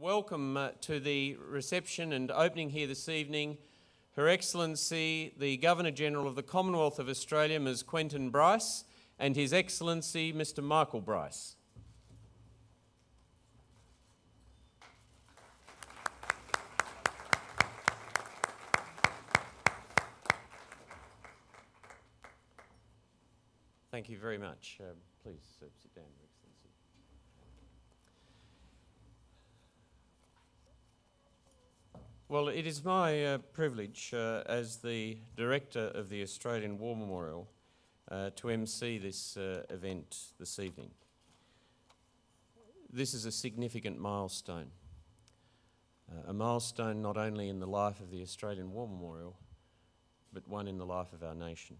welcome to the reception and opening here this evening Her Excellency, the Governor-General of the Commonwealth of Australia, Ms Quentin Bryce, and His Excellency, Mr Michael Bryce. Thank you very much. Please sit down, Your Excellency. Well, it is my privilege as the Director of the Australian War Memorial to MC this event this evening. This is a significant milestone. A milestone not only in the life of the Australian War Memorial, but one in the life of our nation.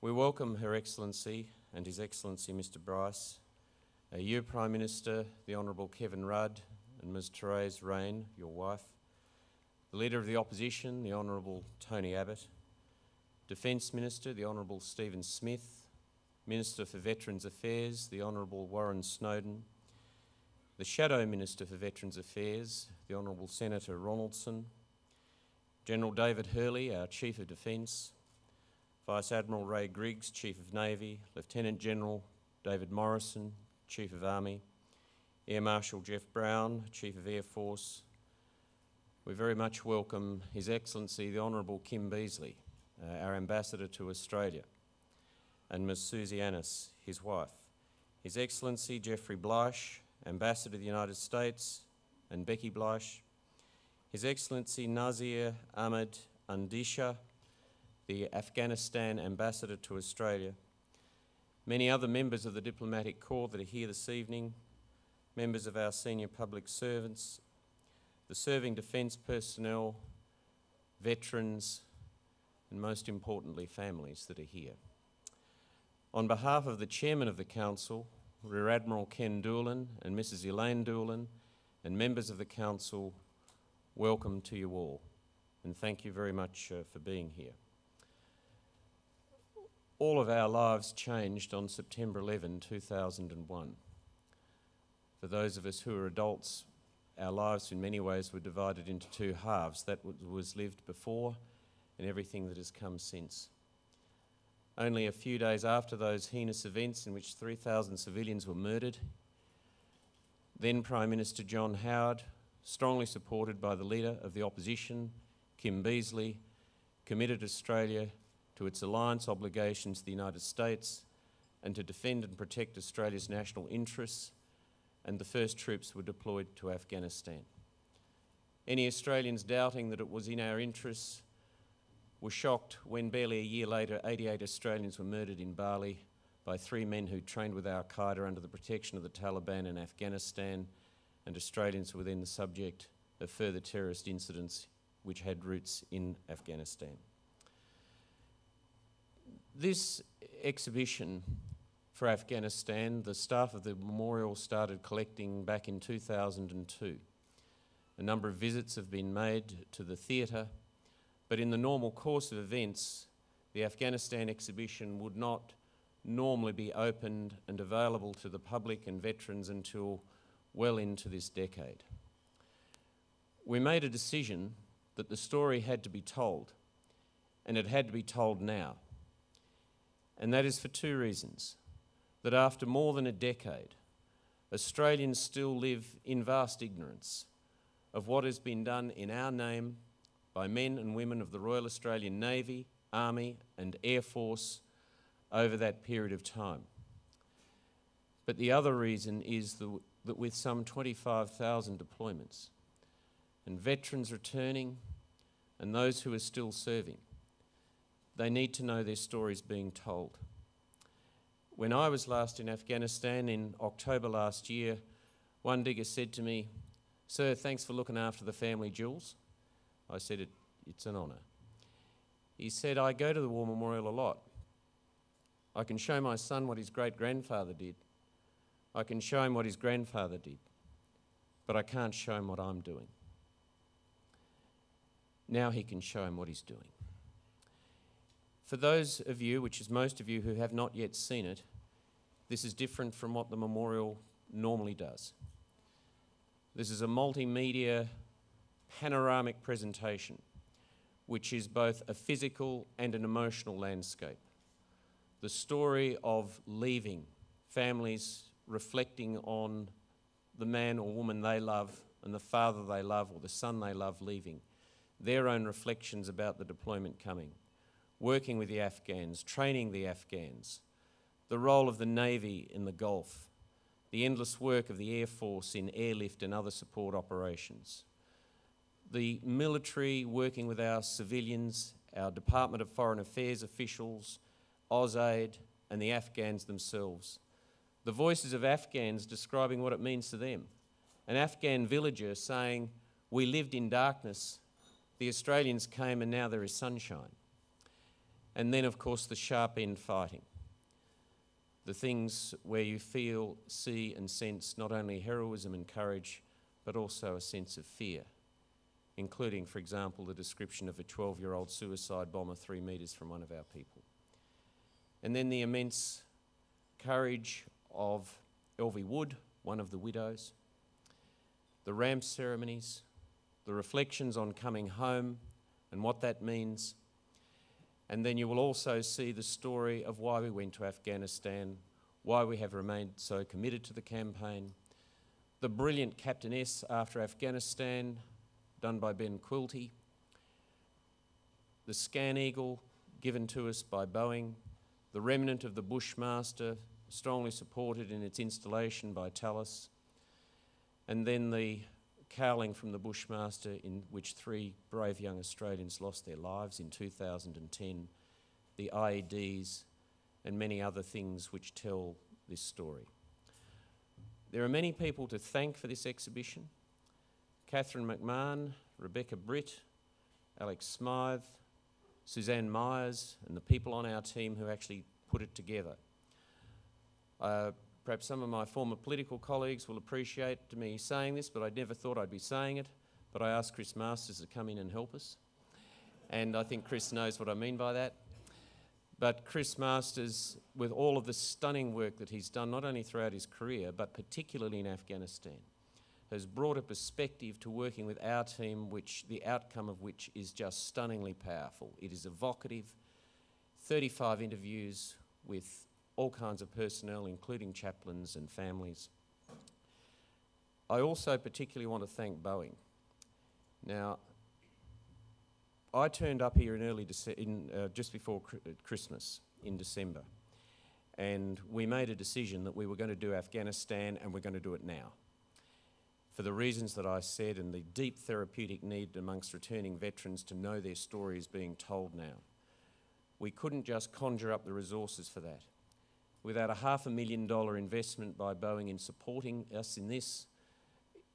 We welcome Her Excellency and His Excellency Mr Bryce, you Prime Minister, the Honourable Kevin Rudd, and Ms Therese Rain, your wife, the Leader of the Opposition, the Honourable Tony Abbott, Defence Minister, the Honourable Stephen Smith, Minister for Veterans Affairs, the Honourable Warren Snowden, the Shadow Minister for Veterans Affairs, the Honourable Senator Ronaldson, General David Hurley, our Chief of Defence, Vice Admiral Ray Griggs, Chief of Navy, Lieutenant General David Morrison, Chief of Army, Air Marshal Jeff Brown, Chief of Air Force. We very much welcome His Excellency the Honourable Kim Beazley, our Ambassador to Australia, and Ms Susie Annis, his wife. His Excellency Jeffrey Bleish, Ambassador to the United States, and Becky Bleish. His Excellency Nazir Ahmed Undisha, the Afghanistan Ambassador to Australia, many other members of the diplomatic corps that are here this evening, members of our senior public servants, the serving defence personnel, veterans, and most importantly, families that are here. On behalf of the Chairman of the Council, Rear Admiral Ken Doolan and Mrs Elaine Doolan, and members of the Council, welcome to you all, and thank you very much for being here. All of our lives changed on September 11, 2001. For those of us who are adults, our lives in many ways were divided into two halves, that was lived before and everything that has come since. Only a few days after those heinous events in which 3,000 civilians were murdered, then Prime Minister John Howard, strongly supported by the Leader of the Opposition, Kim Beazley, committed Australia to its alliance obligations to the United States and to defend and protect Australia's national interests, and the first troops were deployed to Afghanistan. Any Australians doubting that it was in our interests were shocked when barely a year later 88 Australians were murdered in Bali by three men who trained with Al-Qaeda under the protection of the Taliban in Afghanistan, and Australians were then the subject of further terrorist incidents which had roots in Afghanistan. This exhibition for Afghanistan, the staff of the memorial started collecting back in 2002. A number of visits have been made to the theatre, but in the normal course of events, the Afghanistan exhibition would not normally be opened and available to the public and veterans until well into this decade. We made a decision that the story had to be told, and it had to be told now. And that is for two reasons. That after more than a decade, Australians still live in vast ignorance of what has been done in our name by men and women of the Royal Australian Navy, Army and Air Force over that period of time. But the other reason is that with some 25,000 deployments and veterans returning and those who are still serving, they need to know their stories being told. When I was last in Afghanistan in October last year, one digger said to me, "Sir, thanks for looking after the family jewels." I said, "It's an honour." He said, "I go to the War Memorial a lot. I can show my son what his great-grandfather did. I can show him what his grandfather did, but I can't show him what I'm doing." Now he can show him what he's doing. For those of you, which is most of you, who have not yet seen it, this is different from what the memorial normally does. This is a multimedia panoramic presentation which is both a physical and an emotional landscape. The story of leaving, families reflecting on the man or woman they love and the father they love or the son they love leaving, their own reflections about the deployment coming, working with the Afghans, training the Afghans, the role of the Navy in the Gulf, the endless work of the Air Force in airlift and other support operations, the military working with our civilians, our Department of Foreign Affairs officials, AusAid, and the Afghans themselves. The voices of Afghans describing what it means to them. An Afghan villager saying, "We lived in darkness, the Australians came and now there is sunshine." And then, of course, the sharp end fighting. The things where you feel, see and sense not only heroism and courage, but also a sense of fear, including, for example, the description of a 12-year-old suicide bomber 3 metres from one of our people. And then the immense courage of Elvie Wood, one of the widows, the ramp ceremonies, the reflections on coming home and what that means. And then you will also see the story of why we went to Afghanistan, why we have remained so committed to the campaign, the brilliant Captainess after Afghanistan, done by Ben Quilty, the Scan Eagle given to us by Boeing, the remnant of the Bushmaster, strongly supported in its installation by Tallis, and then the cowling from the Bushmaster in which 3 brave young Australians lost their lives in 2010, the IEDs, and many other things which tell this story. There are many people to thank for this exhibition: Catherine McMahon, Rebecca Britt, Alex Smythe, Suzanne Myers, and the people on our team who actually put it together. Perhaps some of my former political colleagues will appreciate me saying this, but I never thought I'd be saying it. But I asked Chris Masters to come in and help us. And I think Chris knows what I mean by that. But Chris Masters, with all of the stunning work that he's done, not only throughout his career, but particularly in Afghanistan, has brought a perspective to working with our team, which the outcome of which is just stunningly powerful. It is evocative, 35 interviews with all kinds of personnel, including chaplains and families. I also particularly want to thank Boeing. Now, I turned up here just before Christmas in December, and we made a decision that we were going to do Afghanistan, and we're going to do it now, for the reasons that I said and the deep therapeutic need amongst returning veterans to know their stories being told now. We couldn't just conjure up the resources for that. Without a $500,000 investment by Boeing in supporting us in this,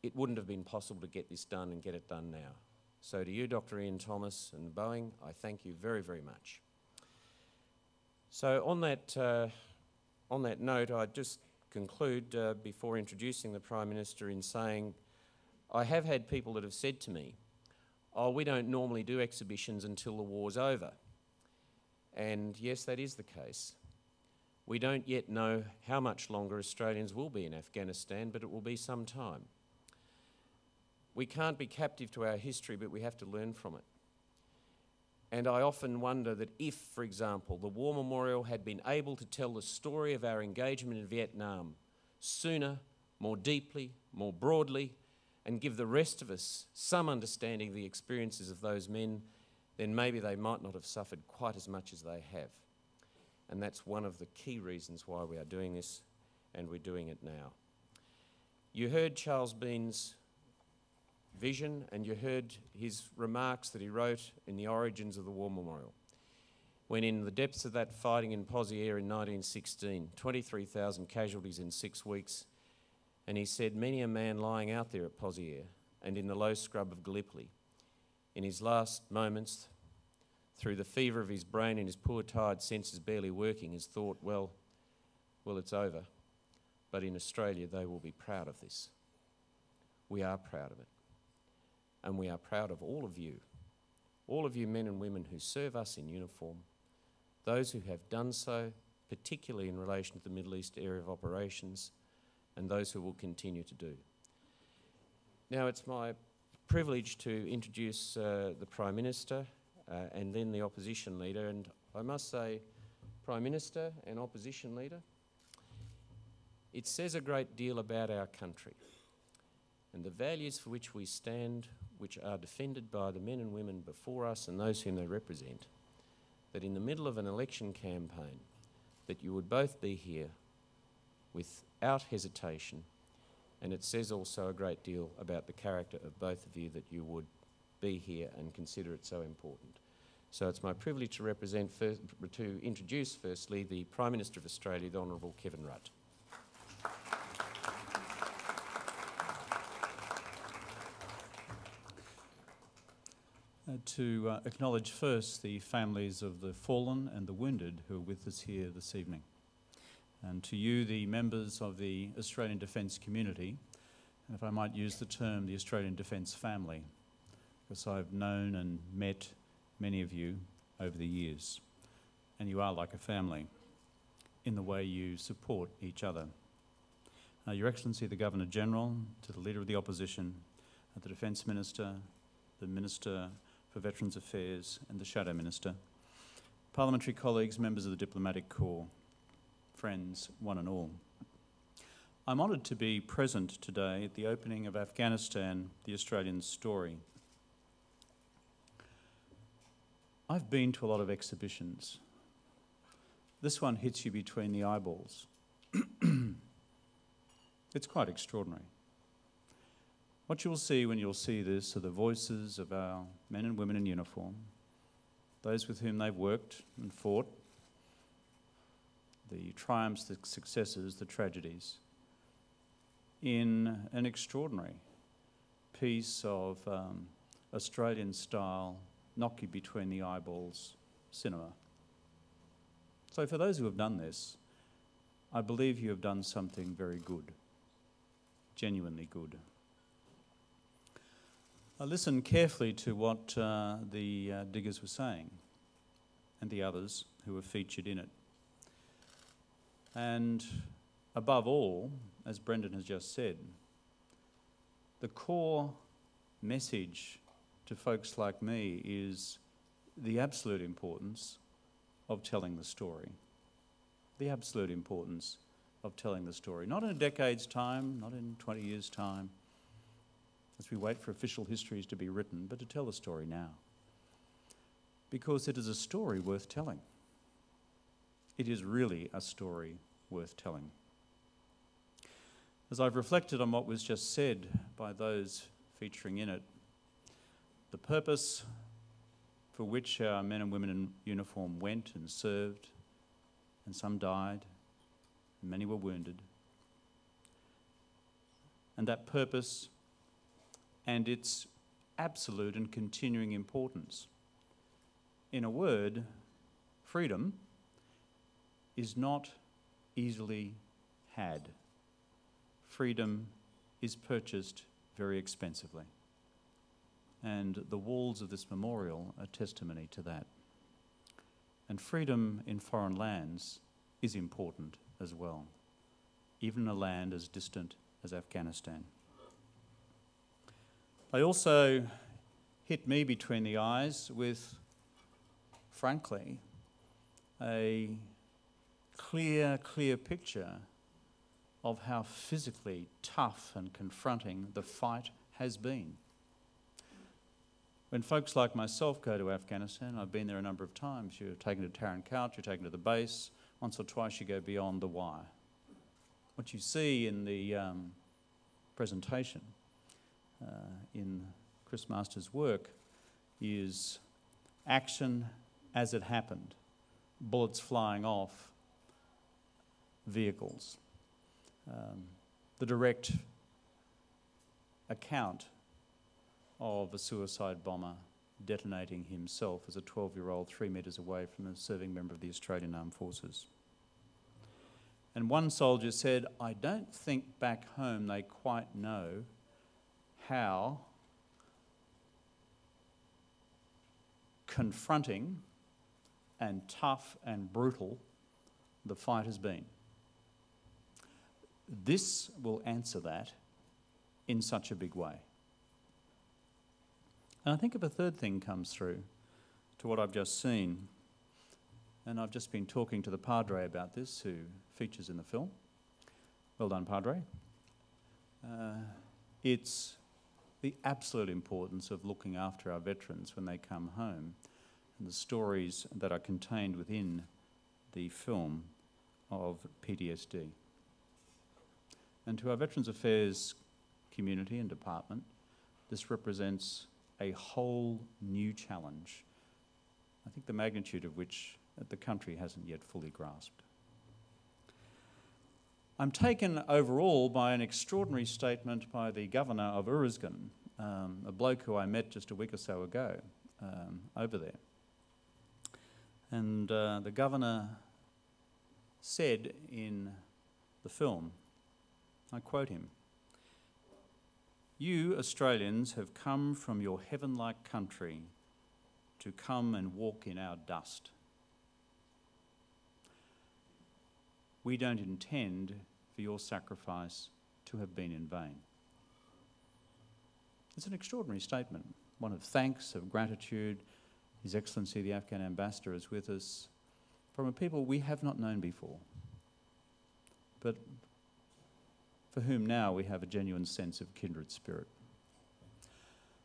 it wouldn't have been possible to get this done and get it done now. So to you, Dr. Ian Thomas and Boeing, I thank you very, very much. So on that note, I'd just conclude before introducing the Prime Minister in saying I have had people that have said to me, "Oh, we don't normally do exhibitions until the war's over." And yes, that is the case. We don't yet know how much longer Australians will be in Afghanistan, but it will be some time. We can't be captive to our history, but we have to learn from it. And I often wonder that if, for example, the War Memorial had been able to tell the story of our engagement in Vietnam sooner, more deeply, more broadly, and give the rest of us some understanding of the experiences of those men, then maybe they might not have suffered quite as much as they have. And that's one of the key reasons why we are doing this, and we're doing it now. You heard Charles Bean's vision, and you heard his remarks that he wrote in the origins of the War Memorial. When in the depths of that fighting in Pozieres in 1916, 23,000 casualties in 6 weeks, and he said, many a man lying out there at Pozieres and in the low scrub of Gallipoli, in his last moments, through the fever of his brain and his poor tired senses barely working, has thought, well, it's over. But in Australia, they will be proud of this. We are proud of it. And we are proud of all of you men and women who serve us in uniform, those who have done so, particularly in relation to the Middle East area of operations, and those who will continue to do. Now it's my privilege to introduce the Prime Minister and then the Opposition Leader, and I must say, Prime Minister and Opposition Leader, it says a great deal about our country and the values for which we stand, which are defended by the men and women before us and those whom they represent, that in the middle of an election campaign, that you would both be here without hesitation. And it says also a great deal about the character of both of you that you would be here and consider it so important. So it's my privilege to introduce firstly the Prime Minister of Australia, the Honourable Kevin Rudd. To acknowledge first the families of the fallen and the wounded who are with us here this evening. And to you, the members of the Australian Defence community, and if I might use the term, the Australian Defence family, because I've known and met many of you over the years, and you are like a family in the way you support each other. Your Excellency, the Governor-General, to the Leader of the Opposition, the Defence Minister, the Minister for Veterans Affairs and the Shadow Minister, parliamentary colleagues, members of the Diplomatic Corps, friends, one and all. I'm honoured to be present today at the opening of Afghanistan, the Australian Story. I've been to a lot of exhibitions. This one hits you between the eyeballs. It's quite extraordinary. What you'll see when you'll see this are the voices of our men and women in uniform, those with whom they've worked and fought, the triumphs, the successes, the tragedies, in an extraordinary piece of Australian-style, knock you between the eyeballs cinema. So for those who have done this, I believe you have done something very good, genuinely good. I listened carefully to what the diggers were saying and the others who were featured in it. And above all, as Brendan has just said, the core message to folks like me is the absolute importance of telling the story. The absolute importance of telling the story. Not in a decade's time, not in 20 years' time, as we wait for official histories to be written, but to tell the story now. Because it is a story worth telling. It is really a story worth telling. As I've reflected on what was just said by those featuring in it, the purpose for which our men and women in uniform went and served, and some died, and many were wounded, and that purpose and its absolute and continuing importance. In a word, freedom is not easily had. Freedom is purchased very expensively. And the walls of this memorial are testimony to that. And freedom in foreign lands is important as well, even in a land as distant as Afghanistan. They also hit me between the eyes with, frankly, a clear picture of how physically tough and confronting the fight has been. When folks like myself go to Afghanistan, I've been there a number of times, you're taken to Tarin Kowt, you're taken to the base, once or twice you go beyond the wire. What you see in the presentation in Chris Masters' work is action as it happened, bullets flying off vehicles. The direct account of a suicide bomber detonating himself as a 12-year-old 3 metres away from a serving member of the Australian Armed Forces. And one soldier said, "I don't think back home they quite know how confronting and tough and brutal the fight has been." This will answer that in such a big way. And I think if a third thing comes through to what I've just seen, and I've just been talking to the Padre about this, who features in the film. Well done, Padre. It's the absolute importance of looking after our veterans when they come home, and the stories that are contained within the film of PTSD. And to our Veterans Affairs community and department, this represents a whole new challenge, I think the magnitude of which the country hasn't yet fully grasped. I'm taken overall by an extraordinary statement by the Governor of Uruzgan, a bloke who I met just a week or so ago over there. And the Governor said in the film, I quote him, "You Australians have come from your heaven-like country to come and walk in our dust. We don't intend for your sacrifice to have been in vain." It's an extraordinary statement, one of thanks, of gratitude. His Excellency, the Afghan Ambassador, is with us, from a people we have not known before, but for whom now we have a genuine sense of kindred spirit.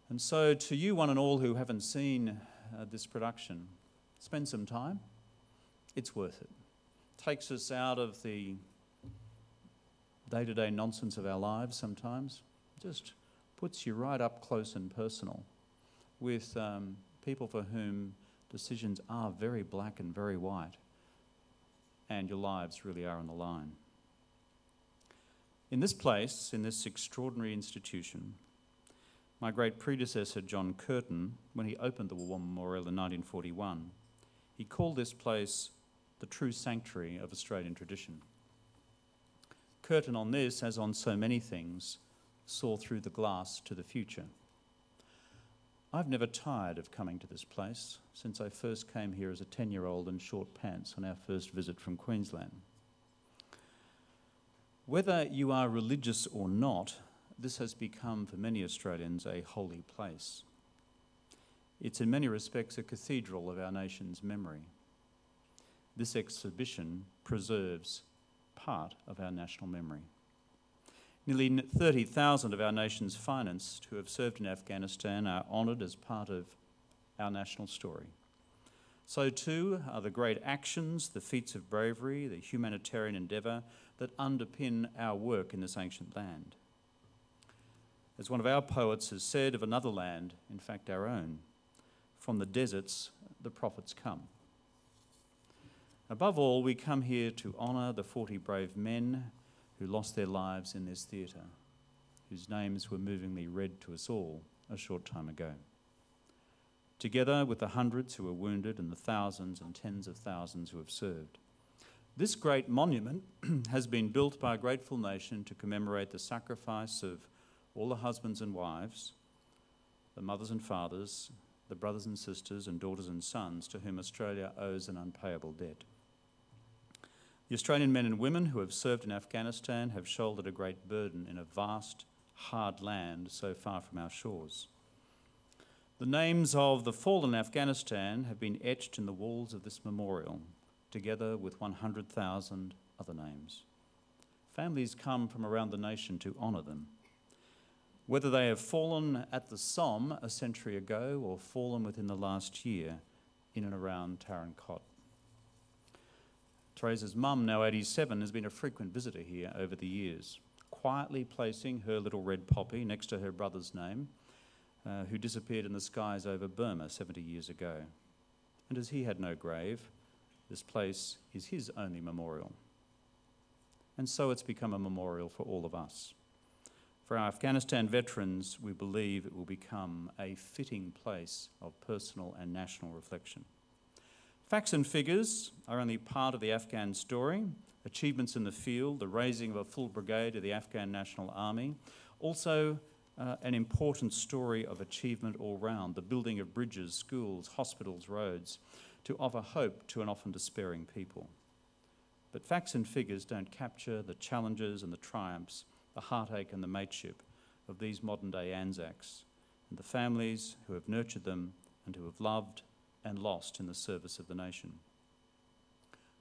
And so to you one and all who haven't seen this production, spend some time. It's worth it. Takes us out of the day-to-day nonsense of our lives sometimes, just puts you right up close and personal with people for whom decisions are very black and very white, and your lives really are on the line. In this place, in this extraordinary institution, my great predecessor, John Curtin, when he opened the War Memorial in 1941, he called this place the true sanctuary of Australian tradition. Curtin on this, as on so many things, saw through the glass to the future. I've never tired of coming to this place since I first came here as a 10-year-old in short pants on our first visit from Queensland. Whether you are religious or not, this has become for many Australians a holy place. It's in many respects a cathedral of our nation's memory. This exhibition preserves part of our national memory. Nearly 30,000 of our nation's finest who have served in Afghanistan are honoured as part of our national story. So too are the great actions, the feats of bravery, the humanitarian endeavour that underpin our work in this ancient land. As one of our poets has said of another land, in fact our own, from the deserts the prophets come. Above all, we come here to honour the 40 brave men who lost their lives in this theatre, whose names were movingly read to us all a short time ago, together with the hundreds who were wounded and the thousands and tens of thousands who have served. This great monument has been built by a grateful nation to commemorate the sacrifice of all the husbands and wives, the mothers and fathers, the brothers and sisters and daughters and sons to whom Australia owes an unpayable debt. The Australian men and women who have served in Afghanistan have shouldered a great burden in a vast, hard land so far from our shores. The names of the fallen in Afghanistan have been etched in the walls of this memorial, together with 100,000 other names. Families come from around the nation to honour them. Whether they have fallen at the Somme a century ago or fallen within the last year in and around Tarin Kot. Teresa's mum, now 87, has been a frequent visitor here over the years, quietly placing her little red poppy next to her brother's name, who disappeared in the skies over Burma 70 years ago. And as he had no grave, this place is his only memorial. And so it's become a memorial for all of us. For our Afghanistan veterans, we believe it will become a fitting place of personal and national reflection. Facts and figures are only part of the Afghan story. Achievements in the field, the raising of a full brigade of the Afghan National Army, also an important story of achievement all round, the building of bridges, schools, hospitals, roads, to offer hope to an often despairing people. But facts and figures don't capture the challenges and the triumphs, the heartache and the mateship of these modern-day Anzacs, and the families who have nurtured them and who have loved and lost in the service of the nation.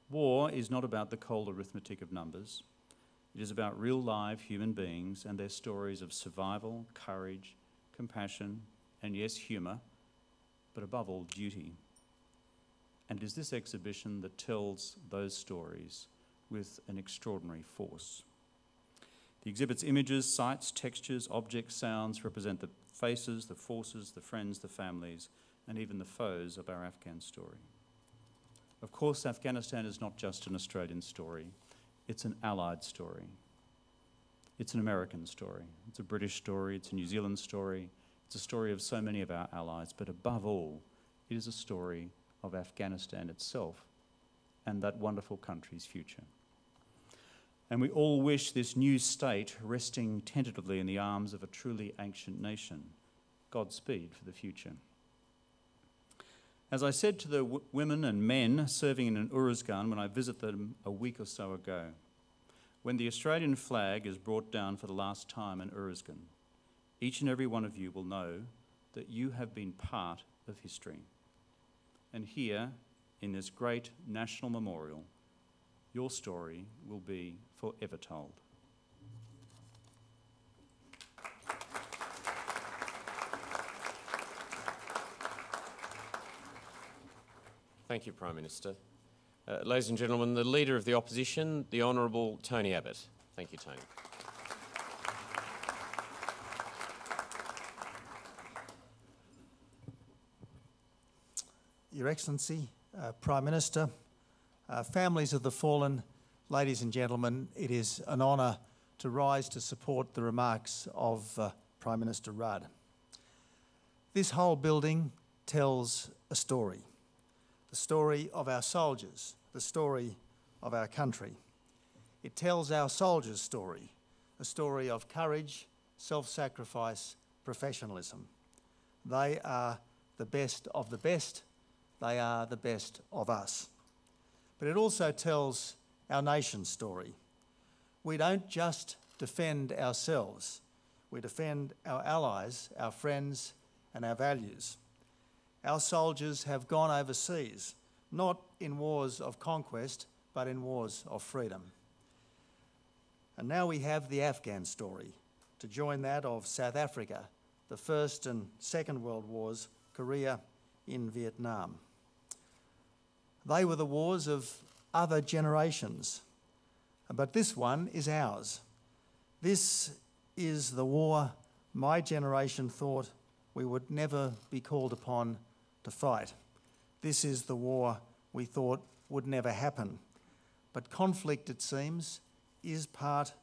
War is not about the cold arithmetic of numbers. It is about real live human beings and their stories of survival, courage, compassion, and yes, humour, but above all, duty. And it is this exhibition that tells those stories with an extraordinary force. The exhibit's images, sights, textures, objects, sounds represent the faces, the forces, the friends, the families, and even the foes of our Afghan story. Of course, Afghanistan is not just an Australian story. It's an Allied story. It's an American story. It's a British story. It's a New Zealand story. It's a story of so many of our allies. But above all, it is a story of Afghanistan itself and that wonderful country's future. And we all wish this new state, resting tentatively in the arms of a truly ancient nation, Godspeed for the future. As I said to the women and men serving in an Uruzgan when I visited them a week or so ago, when the Australian flag is brought down for the last time in Uruzgan, each and every one of you will know that you have been part of history. And here, in this great national memorial, your story will be forever told. Thank you, Prime Minister. Ladies and gentlemen, the Leader of the Opposition, the Honourable Tony Abbott. Thank you, Tony. Your Excellency, Prime Minister, families of the fallen, ladies and gentlemen, it is an honour to rise to support the remarks of Prime Minister Rudd. This whole building tells a story. The story of our soldiers, the story of our country. It tells our soldiers' story, a story of courage, self-sacrifice, professionalism. They are the best of the best. They are the best of us. But it also tells our nation's story. We don't just defend ourselves. We defend our allies, our friends, and our values. Our soldiers have gone overseas, not in wars of conquest, but in wars of freedom. And now we have the Afghan story, to join that of South Africa, the First and Second World Wars, Korea, in Vietnam. They were the wars of other generations, but this one is ours. This is the war my generation thought we would never be called upon to fight. This is the war we thought would never happen. But conflict, it seems, is part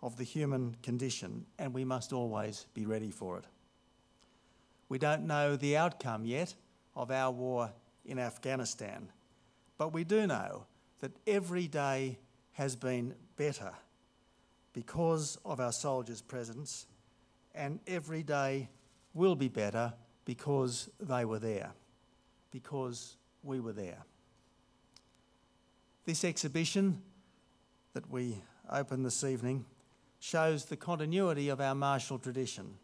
of the human condition, and we must always be ready for it. We don't know the outcome yet of our war in Afghanistan, but we do know that every day has been better because of our soldiers' presence, and every day will be better because they were there, because we were there. This exhibition that we open this evening shows the continuity of our martial tradition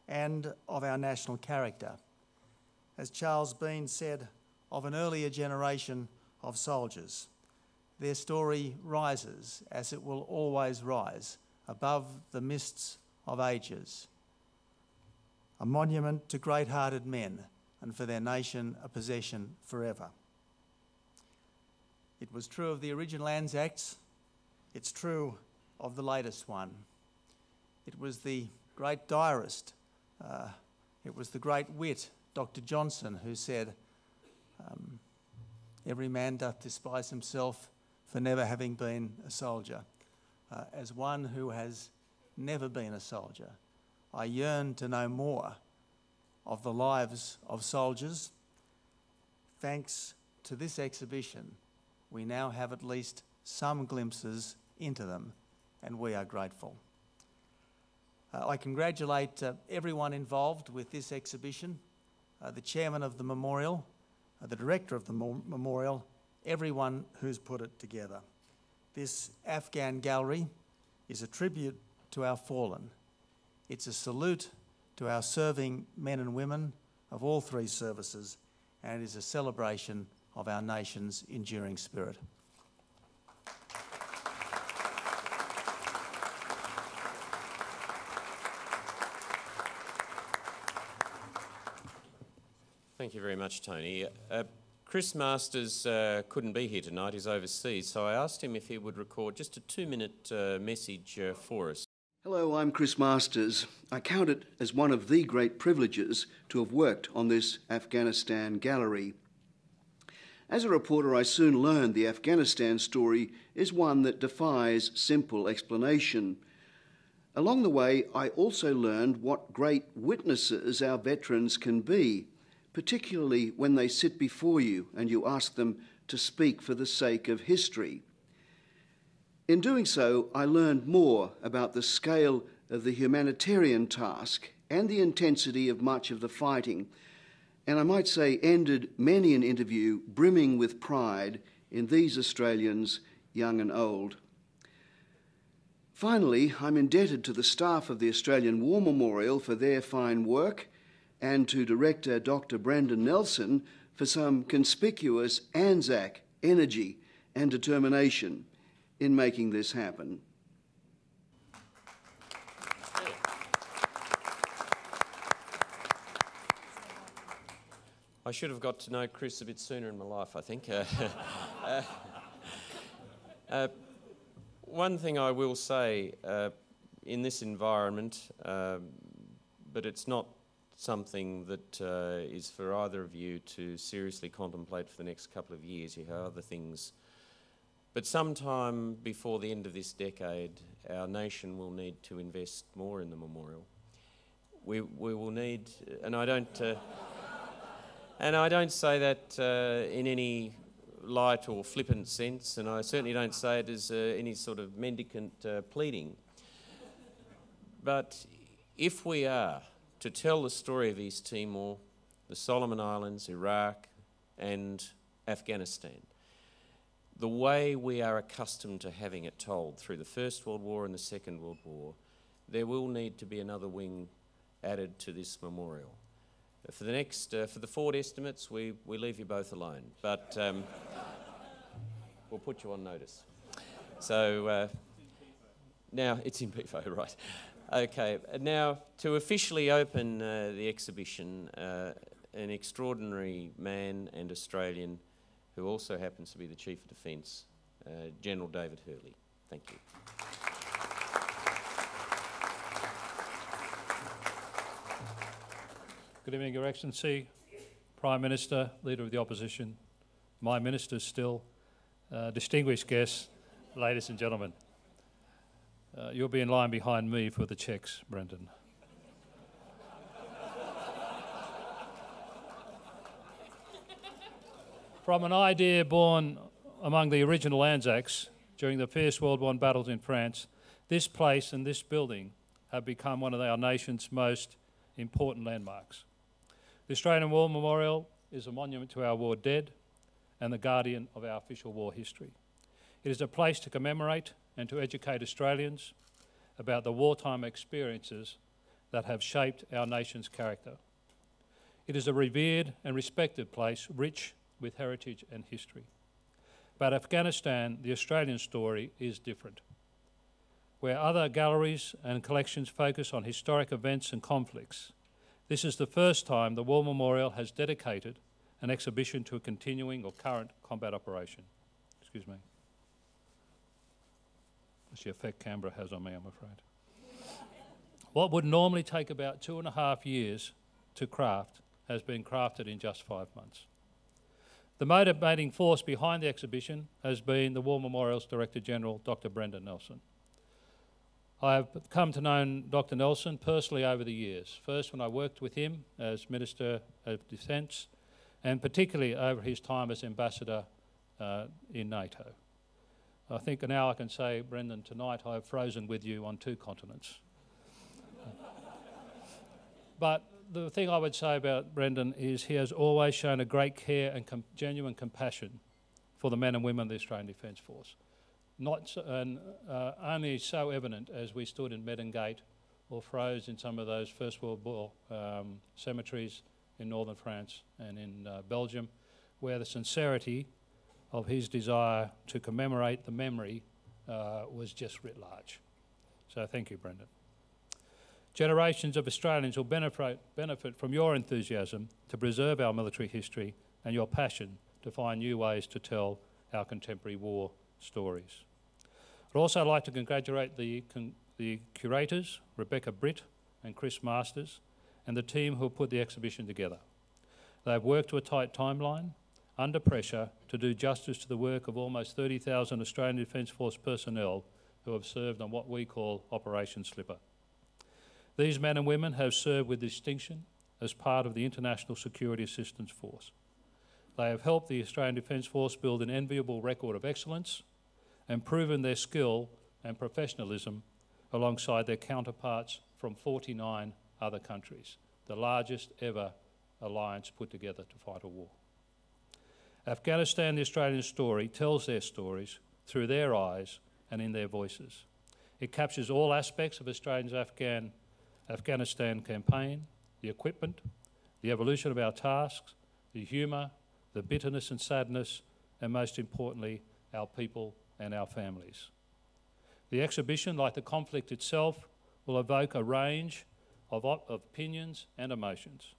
and of our national character. As Charles Bean said of an earlier generation of soldiers, their story rises, as it will always rise, above the mists of ages. A monument to great-hearted men, and for their nation a possession forever. It was true of the original Anzacs. It's true of the latest one. It was the great diarist, it was the great wit, Dr. Johnson, who said, every man doth despise himself for never having been a soldier. As one who has never been a soldier, I yearn to know more of the lives of soldiers. Thanks to this exhibition, we now have at least some glimpses into them, and we are grateful. I congratulate everyone involved with this exhibition, the chairman of the memorial, the director of the memorial, everyone who's put it together. This Afghan gallery is a tribute to our fallen. It's a salute to our serving men and women of all three services, and it is a celebration of our nation's enduring spirit. Thank you very much, Tony. Chris Masters couldn't be here tonight, he's overseas, so I asked him if he would record just a 2-minute message for us. Hello, I'm Chris Masters. I count it as one of the great privileges to have worked on this Afghanistan gallery. As a reporter, I soon learned the Afghanistan story is one that defies simple explanation. Along the way, I also learned what great witnesses our veterans can be, particularly when they sit before you and you ask them to speak for the sake of history. In doing so, I learned more about the scale of the humanitarian task and the intensity of much of the fighting, and I might say ended many an interview brimming with pride in these Australians, young and old. Finally, I'm indebted to the staff of the Australian War Memorial for their fine work, and to Director Dr. Brendan Nelson for some conspicuous Anzac energy and determination in making this happen. I should have got to know Chris a bit sooner in my life, I think. One thing I will say, in this environment, but it's not something that is for either of you to seriously contemplate for the next couple of years. You have other things. But sometime before the end of this decade, our nation will need to invest more in the memorial. We will need, and I don't say that in any light or flippant sense, and I certainly don't say it as any sort of mendicant pleading. But if we are to tell the story of East Timor, the Solomon Islands, Iraq and Afghanistan, the way we are accustomed to having it told through the First World War and the Second World War, there will need to be another wing added to this memorial. For the next, for the Ford estimates, we leave you both alone, but we'll put you on notice. So now it's in PIFO, right? Okay, now to officially open the exhibition, an extraordinary man and Australian who also happens to be the Chief of Defence, General David Hurley. Thank you. Good evening, Your Excellency, Prime Minister, Leader of the Opposition, my ministers still, distinguished guests, ladies and gentlemen. You'll be in line behind me for the cheques, Brendan. From an idea born among the original Anzacs during the First World War battles in France, this place and this building have become one of our nation's most important landmarks. The Australian War Memorial is a monument to our war dead and the guardian of our official war history. It is a place to commemorate and to educate Australians about the wartime experiences that have shaped our nation's character. It is a revered and respected place, rich with heritage and history. But Afghanistan, the Australian story, is different. Where other galleries and collections focus on historic events and conflicts, this is the first time the War Memorial has dedicated an exhibition to a continuing or current combat operation. Excuse me. That's the effect Canberra has on me, I'm afraid. What would normally take about 2.5 years to craft has been crafted in just 5 months. The motivating force behind the exhibition has been the War Memorial's Director General, Dr. Brendan Nelson. I have come to know Dr. Nelson personally over the years, first when I worked with him as Minister of Defence, and particularly over his time as Ambassador in NATO. I think now I can say, Brendan, tonight I have frozen with you on 2 continents. But the thing I would say about Brendan is he has always shown a great care and genuine compassion for the men and women of the Australian Defence Force. Only so evident as we stood in Medan Gate or froze in some of those First World War cemeteries in northern France and in Belgium, where the sincerity of his desire to commemorate the memory was just writ large. So thank you, Brendan. Generations of Australians will benefit from your enthusiasm to preserve our military history and your passion to find new ways to tell our contemporary war stories. I'd also like to congratulate the curators, Rebecca Britt and Chris Masters, and the team who put the exhibition together. They have worked to a tight timeline, under pressure, to do justice to the work of almost 30,000 Australian Defence Force personnel who have served on what we call Operation Slipper. These men and women have served with distinction as part of the International Security Assistance Force. They have helped the Australian Defence Force build an enviable record of excellence and proven their skill and professionalism alongside their counterparts from 49 other countries, the largest ever alliance put together to fight a war. Afghanistan, the Australian story, tells their stories through their eyes and in their voices. It captures all aspects of Australia's Afghanistan campaign, the equipment, the evolution of our tasks, the humour, the bitterness and sadness, and most importantly, our people and our families. The exhibition, like the conflict itself, will evoke a range of opinions and emotions.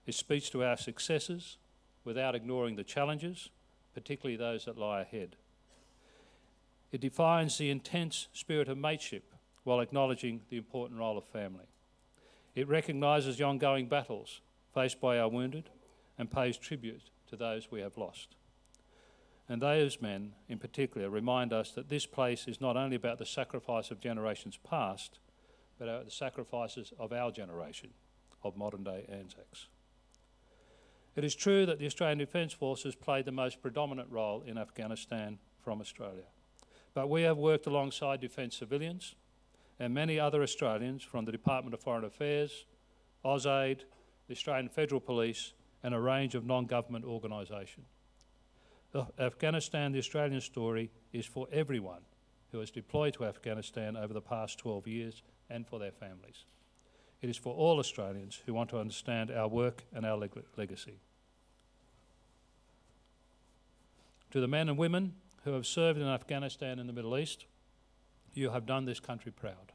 It speaks to our successes without ignoring the challenges, particularly those that lie ahead. It defines the intense spirit of mateship while acknowledging the important role of family. It recognises the ongoing battles faced by our wounded and pays tribute to those we have lost. And those men, in particular, remind us that this place is not only about the sacrifice of generations past, but the sacrifices of our generation, of modern-day Anzacs. It is true that the Australian Defence Force has played the most predominant role in Afghanistan from Australia, but we have worked alongside defence civilians and many other Australians from the Department of Foreign Affairs, AusAid, the Australian Federal Police, and a range of non-government organisations. Afghanistan, the Australian story, is for everyone who has deployed to Afghanistan over the past 12 years and for their families. It is for all Australians who want to understand our work and our legacy. To the men and women who have served in Afghanistan and the Middle East, you have done this country proud.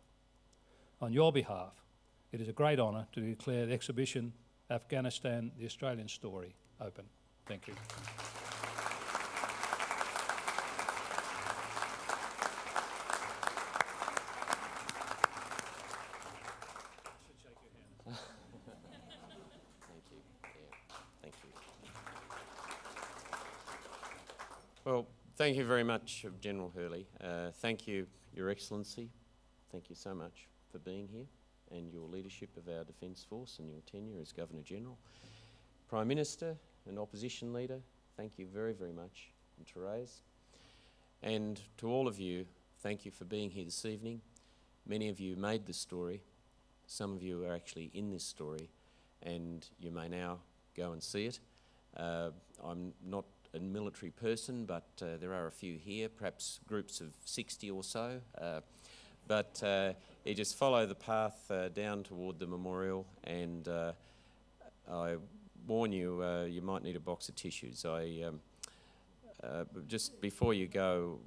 On your behalf, it is a great honour to declare the exhibition Afghanistan, the Australian Story open. Thank you. Well, thank you very much, General Hurley. Thank you, Your Excellency. Thank you so much for being here and your leadership of our Defence Force and your tenure as Governor-General. Prime Minister and Opposition Leader, thank you very, very much, and Therese. And to all of you, thank you for being here this evening. Many of you made this story. Some of you are actually in this story, and you may now go and see it. I'm not a military person, but there are a few here, perhaps groups of 60 or so. But you just follow the path down toward the memorial, and I warn you, you might need a box of tissues. Just before you go,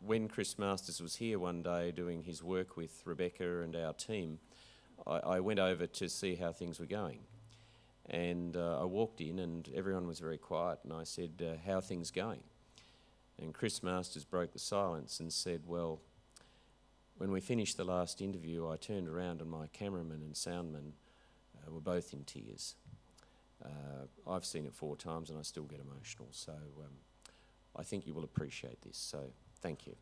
when Chris Masters was here one day doing his work with Rebecca and our team, I went over to see how things were going. And I walked in and everyone was very quiet, and I said, how are things going? And Chris Masters broke the silence and said, well, when we finished the last interview, I turned around and my cameraman and soundman were both in tears. I've seen it 4 times and I still get emotional, so I think you will appreciate this, so thank you.